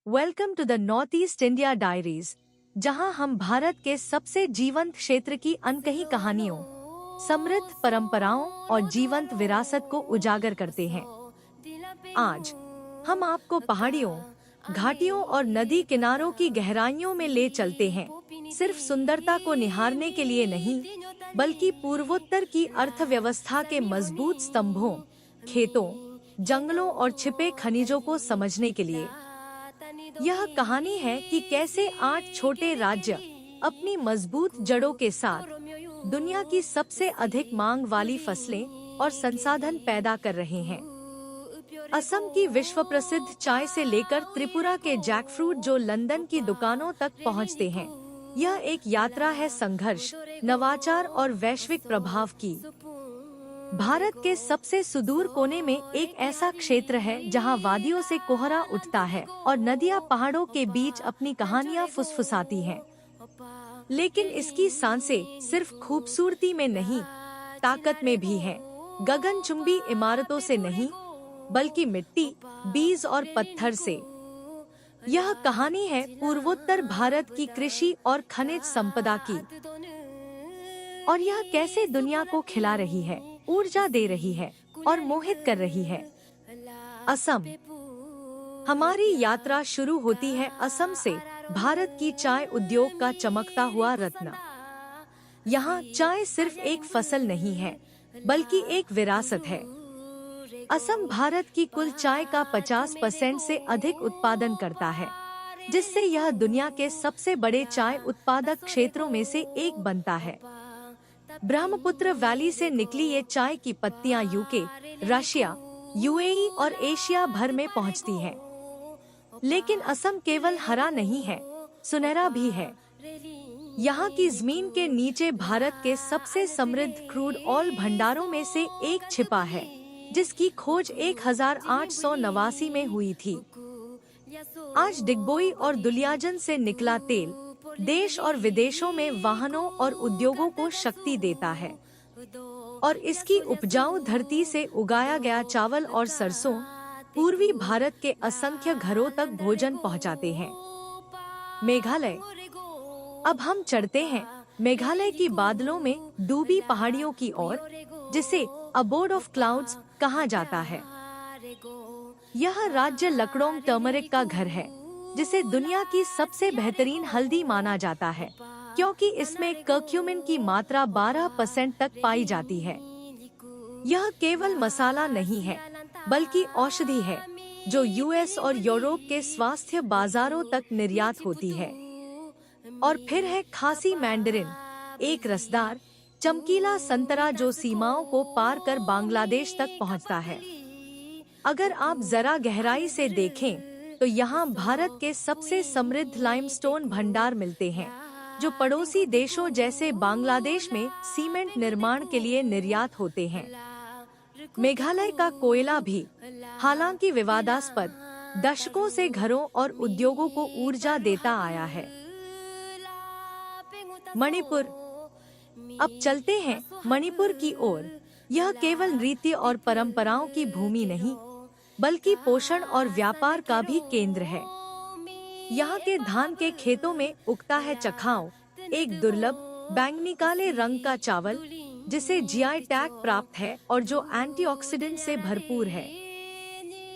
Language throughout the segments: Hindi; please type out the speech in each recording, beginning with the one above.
Welcome to the North East India Diaries, जहां हम भारत के सबसे जीवंत क्षेत्र की अनकही कहानियों, समृद्ध परंपराओं और जीवंत विरासत को उजागर करते हैं। आज हम आपको पहाड़ियों, घाटियों और नदी किनारों की गहराइयों में ले चलते हैं, सिर्फ सुंदरता को निहारने के लिए नहीं, बल्कि पूर्वोत्तर की अर्थव्यवस्था के मजबूत स्तंभों, खेतों, जंगलों और छिपे खनिजों को समझने के लिए। यह कहानी है कि कैसे 8 छोटे राज्य अपनी मजबूत जड़ों के साथ दुनिया की सबसे अधिक मांग वाली फसलें और संसाधन पैदा कर रहे हैं। असम की विश्व प्रसिद्ध चाय से लेकर त्रिपुरा के जैकफ्रूट जो लंदन की दुकानों तक पहुंचते हैं, यह एक यात्रा है संघर्ष, नवाचार और वैश्विक प्रभाव की। भारत के सबसे सुदूर कोने में एक ऐसा क्षेत्र है जहां वादियों से कोहरा उठता है और नदियां पहाड़ों के बीच अपनी कहानियां फुसफुसाती हैं। लेकिन इसकी सांसें सिर्फ खूबसूरती में नहीं, ताकत में भी हैं। गगनचुंबी इमारतों से नहीं, बल्कि मिट्टी, बीज और पत्थर से। यह कहानी है पूर्वोत्तर भारत की कृषि और खनिज संपदा की, और यह कैसे दुनिया को खिला रही है, ऊर्जा दे रही है और मोहित कर रही है। असम। हमारी यात्रा शुरू होती है असम से, भारत की चाय उद्योग का चमकता हुआ रत्न। यहाँ चाय सिर्फ एक फसल नहीं है, बल्कि एक विरासत है। असम भारत की कुल चाय का 50% से अधिक उत्पादन करता है, जिससे यह दुनिया के सबसे बड़े चाय उत्पादक क्षेत्रों में से एक बनता है। ब्रह्मपुत्र वैली से निकली ये चाय की पत्तियां यूके, रशिया, यूएई और एशिया भर में पहुंचती हैं। लेकिन असम केवल हरा नहीं है, सुनहरा भी है। यहाँ की जमीन के नीचे भारत के सबसे समृद्ध क्रूड ऑयल भंडारों में से एक छिपा है, जिसकी खोज 1889 में हुई थी। आज डिगबोई और दुलियाजन से निकला तेल देश और विदेशों में वाहनों और उद्योगों को शक्ति देता है, और इसकी उपजाऊ धरती से उगाया गया चावल और सरसों पूर्वी भारत के असंख्य घरों तक भोजन पहुंचाते हैं। मेघालय। अब हम चढ़ते हैं मेघालय की बादलों में डूबी पहाड़ियों की ओर, जिसे अबोर्ड ऑफ क्लाउड्स कहा जाता है। यह राज्य लकड़ोंग टर्मरिक का घर है, जिसे दुनिया की सबसे बेहतरीन हल्दी माना जाता है, क्योंकि इसमें कर्क्यूमिन की मात्रा 12% तक पाई जाती है। यह केवल मसाला नहीं है, बल्कि औषधि है, जो यूएस और यूरोप के स्वास्थ्य बाजारों तक निर्यात होती है। और फिर है खासी मैंडरिन, एक रसदार, चमकीला संतरा जो सीमाओं को पार कर बांग्लादेश तक पहुंचता है। अगर आप जरा गहराई से देखें, तो यहाँ भारत के सबसे समृद्ध लाइमस्टोन भंडार मिलते हैं, जो पड़ोसी देशों जैसे बांग्लादेश में सीमेंट निर्माण के लिए निर्यात होते हैं। मेघालय का कोयला भी, हालांकि विवादास्पद, दशकों से घरों और उद्योगों को ऊर्जा देता आया है। मणिपुर। अब चलते हैं मणिपुर की ओर। यह केवल रीति और परंपराओं की भूमि नहीं, बल्कि पोषण और व्यापार का भी केंद्र है। यहाँ के धान के खेतों में उगता है चखाओ, एक दुर्लभ बैंगनी काले रंग का चावल, जिसे जीआई टैग प्राप्त है और जो एंटीऑक्सीडेंट से भरपूर है।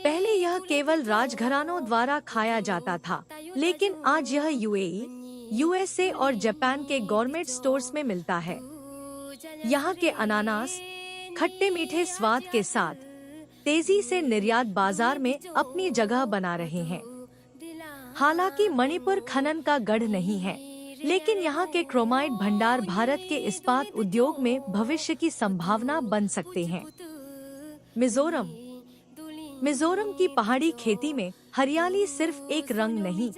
पहले यह केवल राजघरानों द्वारा खाया जाता था, लेकिन आज यह यूएई, यूएसए और जापान के गवर्नमेंट स्टोर्स में मिलता है। यहाँ के अनानास खट्टे मीठे स्वाद के साथ तेजी से निर्यात बाजार में अपनी जगह बना रहे हैं। हालांकि मणिपुर खनन का गढ़ नहीं है, लेकिन यहाँ के क्रोमाइट भंडार भारत के इस्पात उद्योग में भविष्य की संभावना बन सकते हैं। मिजोरम। मिजोरम की पहाड़ी खेती में हरियाली सिर्फ एक रंग नहीं,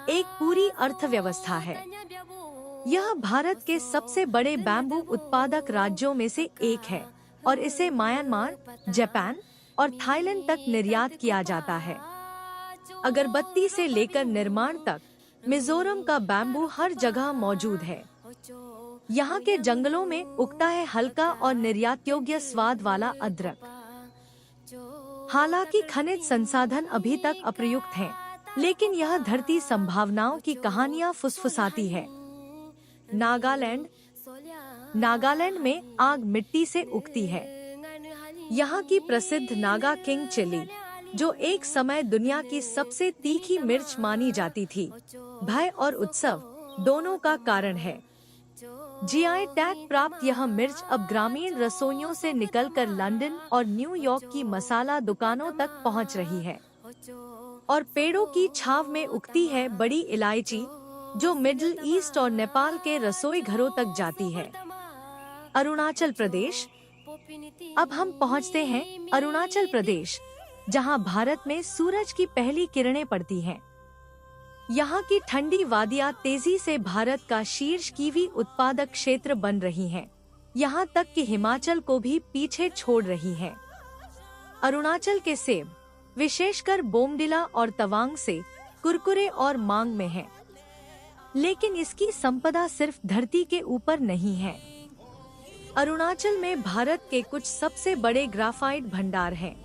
एक पूरी अर्थव्यवस्था है। यह भारत के सबसे बड़े बैम्बू उत्पादक राज्यों में से एक है, और इसे म्यांमार, जापान और थाईलैंड तक निर्यात किया जाता है। अगरबत्ती से लेकर निर्माण तक मिजोरम का बैम्बू हर जगह मौजूद है। यहाँ के जंगलों में उगता है हल्का और निर्यात योग्य स्वाद वाला अदरक। हालांकि खनिज संसाधन अभी तक अप्रयुक्त हैं, लेकिन यह धरती संभावनाओं की कहानियां फुसफुसाती है। नागालैंड। नागालैंड में आग मिट्टी से उगती है। यहाँ की प्रसिद्ध नागा किंग चिली, जो एक समय दुनिया की सबसे तीखी मिर्च मानी जाती थी, भय और उत्सव दोनों का कारण है। जीआई टैग प्राप्त यह मिर्च अब ग्रामीण रसोइयों से निकलकर लंदन और न्यूयॉर्क की मसाला दुकानों तक पहुंच रही है। और पेड़ों की छाव में उगती है बड़ी इलायची, जो मिडिल ईस्ट और नेपाल के रसोई घरों तक जाती है। अरुणाचल प्रदेश। अब हम पहुंचते हैं अरुणाचल प्रदेश, जहां भारत में सूरज की पहली किरणें पड़ती हैं। यहाँ की ठंडी वादियाँ तेजी से भारत का शीर्ष कीवी उत्पादक क्षेत्र बन रही हैं। यहाँ तक कि हिमाचल को भी पीछे छोड़ रही हैं। अरुणाचल के सेब, विशेषकर बोमडिला और तवांग से, कुरकुरे और मांग में हैं। लेकिन इसकी संपदा सिर्फ धरती के ऊपर नहीं है। अरुणाचल में भारत के कुछ सबसे बड़े ग्राफाइट भंडार हैं,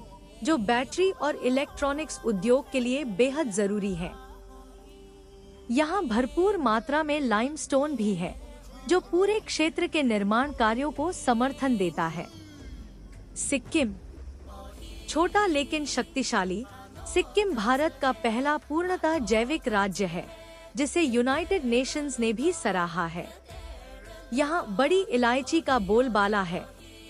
जो बैटरी और इलेक्ट्रॉनिक्स उद्योग के लिए बेहद जरूरी है। यहाँ भरपूर मात्रा में लाइमस्टोन भी है, जो पूरे क्षेत्र के निर्माण कार्यों को समर्थन देता है। सिक्किम। छोटा लेकिन शक्तिशाली, सिक्किम भारत का पहला पूर्णतः जैविक राज्य है, जिसे यूनाइटेड नेशंस ने भी सराहा है। यहाँ बड़ी इलायची का बोलबाला है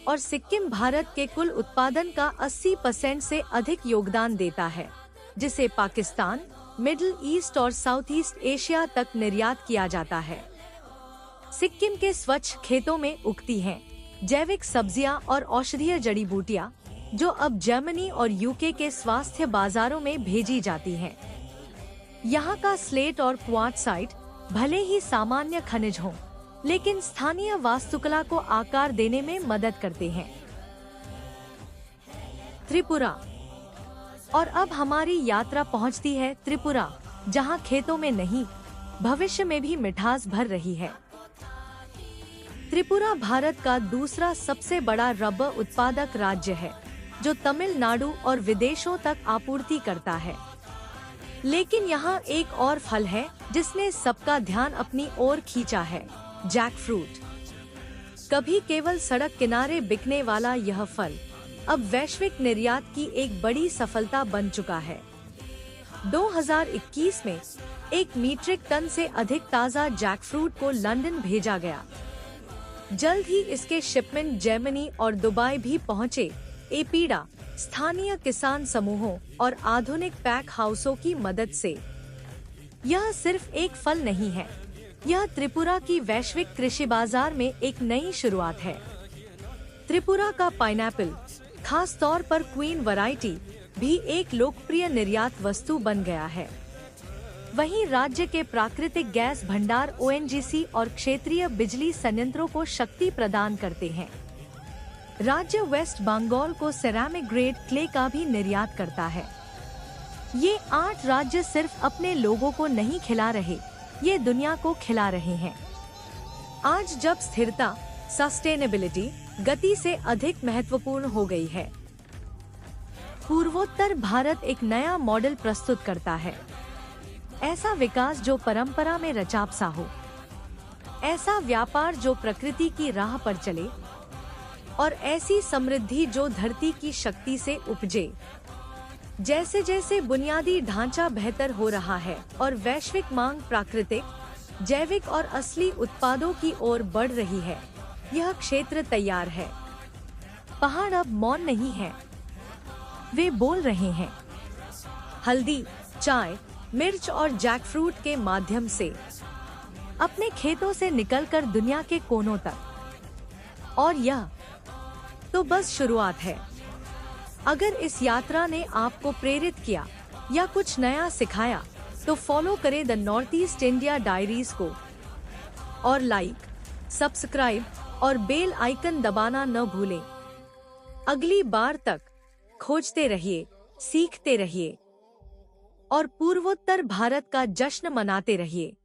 और सिक्किम भारत के कुल उत्पादन का 80% से अधिक योगदान देता है, जिसे पाकिस्तान, मिडिल ईस्ट और साउथ ईस्ट एशिया तक निर्यात किया जाता है। सिक्किम के स्वच्छ खेतों में उगती हैं जैविक सब्जियां और औषधीय जड़ी बूटियां, जो अब जर्मनी और यूके के स्वास्थ्य बाजारों में भेजी जाती हैं। यहाँ का स्लेट और क्वार्ट्साइट भले ही सामान्य खनिज हों, लेकिन स्थानीय वास्तुकला को आकार देने में मदद करते हैं। त्रिपुरा। और अब हमारी यात्रा पहुंचती है त्रिपुरा, जहां खेतों में नहीं, भविष्य में भी मिठास भर रही है। त्रिपुरा भारत का दूसरा सबसे बड़ा रबर उत्पादक राज्य है, जो तमिलनाडु और विदेशों तक आपूर्ति करता है। लेकिन यहाँ एक और फल है जिसने सबका ध्यान अपनी ओर खींचा है, जैक फ्रूट। कभी केवल सड़क किनारे बिकने वाला यह फल अब वैश्विक निर्यात की एक बड़ी सफलता बन चुका है। 2021 में 1 मीट्रिक टन से अधिक ताज़ा जैक फ्रूट को लंदन भेजा गया। जल्द ही इसके शिपमेंट जर्मनी और दुबई भी पहुंचे। एपीडा, स्थानीय किसान समूहों और आधुनिक पैक हाउसों की मदद से। यह सिर्फ एक फल नहीं है, यह त्रिपुरा की वैश्विक कृषि बाजार में एक नई शुरुआत है। त्रिपुरा का पाइनएप्पल, खास तौर पर क्वीन वैरायटी, भी एक लोकप्रिय निर्यात वस्तु बन गया है। वहीं राज्य के प्राकृतिक गैस भंडार ओएनजीसी और क्षेत्रीय बिजली संयंत्रों को शक्ति प्रदान करते हैं। राज्य वेस्ट बंगाल को सेरामिक ग्रेड क्ले का भी निर्यात करता है। ये 8 राज्य सिर्फ अपने लोगों को नहीं खिला रहे, ये दुनिया को खिला रहे हैं। आज जब स्थिरता, सस्टेनेबिलिटी गति से अधिक महत्वपूर्ण हो गई है, पूर्वोत्तर भारत एक नया मॉडल प्रस्तुत करता है। ऐसा विकास जो परंपरा में रचापसा हो, ऐसा व्यापार जो प्रकृति की राह पर चले, और ऐसी समृद्धि जो धरती की शक्ति से उपजे। जैसे जैसे बुनियादी ढांचा बेहतर हो रहा है और वैश्विक मांग प्राकृतिक, जैविक और असली उत्पादों की ओर बढ़ रही है, यह क्षेत्र तैयार है। पहाड़ अब मौन नहीं है, वे बोल रहे हैं। हल्दी, चाय, मिर्च और जैकफ्रूट के माध्यम से अपने खेतों से निकलकर दुनिया के कोनों तक। और यह तो बस शुरुआत है। अगर इस यात्रा ने आपको प्रेरित किया या कुछ नया सिखाया, तो फॉलो करें the North East India diaries को, और लाइक, सब्सक्राइब और बेल आइकन दबाना न भूलें। अगली बार तक खोजते रहिए, सीखते रहिए और पूर्वोत्तर भारत का जश्न मनाते रहिए।